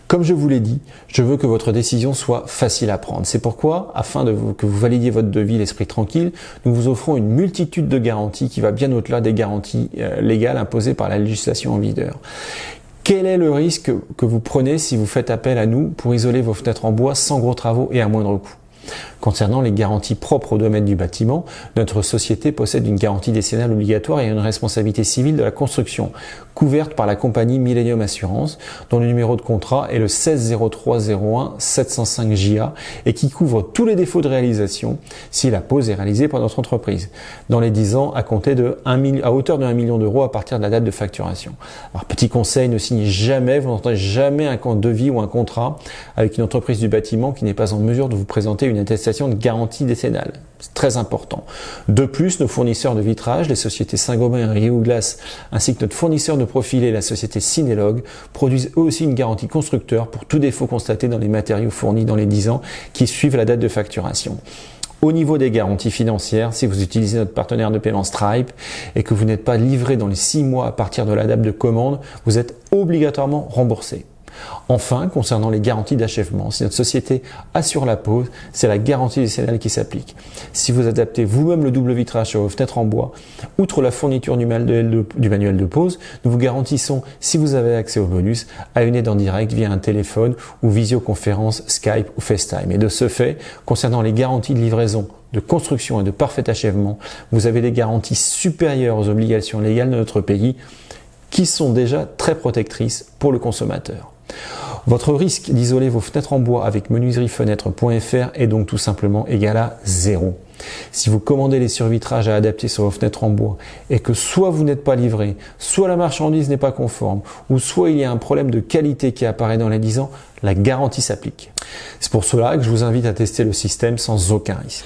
Comme je vous l'ai dit, je veux que votre décision soit facile à prendre. C'est pourquoi, afin que vous validiez votre devis l'esprit tranquille, nous vous offrons une multitude de garanties qui va bien au-delà des garanties légales imposées par la législation en vigueur. Quel est le risque que vous prenez si vous faites appel à nous pour isoler vos fenêtres en bois sans gros travaux et à moindre coût? Concernant les garanties propres au domaine du bâtiment, notre société possède une garantie décennale obligatoire et une responsabilité civile de la construction, couverte par la compagnie Millennium Assurance, dont le numéro de contrat est le 16 0301 705 JA et qui couvre tous les défauts de réalisation si la pose est réalisée par notre entreprise, dans les 10 ans à compter à hauteur de 1 million d'euros à partir de la date de facturation. Alors, petit conseil, ne signez jamais, vous n'entendez jamais un devis ou un contrat avec une entreprise du bâtiment qui n'est pas en mesure de vous présenter une attestation de garantie décennale. C'est très important. De plus, nos fournisseurs de vitrage, les sociétés Saint-Gobain et Rio Glass, ainsi que notre fournisseur de profilés, la société Cinélog, produisent eux aussi une garantie constructeur pour tout défaut constaté dans les matériaux fournis dans les 10 ans qui suivent la date de facturation. Au niveau des garanties financières, si vous utilisez notre partenaire de paiement Stripe et que vous n'êtes pas livré dans les 6 mois à partir de la date de commande, vous êtes obligatoirement remboursé. Enfin, concernant les garanties d'achèvement, si notre société assure la pose, c'est la garantie décennale qui s'applique. Si vous adaptez vous-même le double vitrage sur vos fenêtres en bois, outre la fourniture du manuel de pose, nous vous garantissons, si vous avez accès au bonus, à une aide en direct via un téléphone ou visioconférence Skype ou FaceTime. Et de ce fait, concernant les garanties de livraison, de construction et de parfait achèvement, vous avez des garanties supérieures aux obligations légales de notre pays qui sont déjà très protectrices pour le consommateur. Votre risque d'isoler vos fenêtres en bois avec menuiseriefenêtre.fr est donc tout simplement égal à 0. Si vous commandez les survitrages à adapter sur vos fenêtres en bois et que soit vous n'êtes pas livré, soit la marchandise n'est pas conforme, ou soit il y a un problème de qualité qui apparaît dans les 10 ans, la garantie s'applique. C'est pour cela que je vous invite à tester le système sans aucun risque.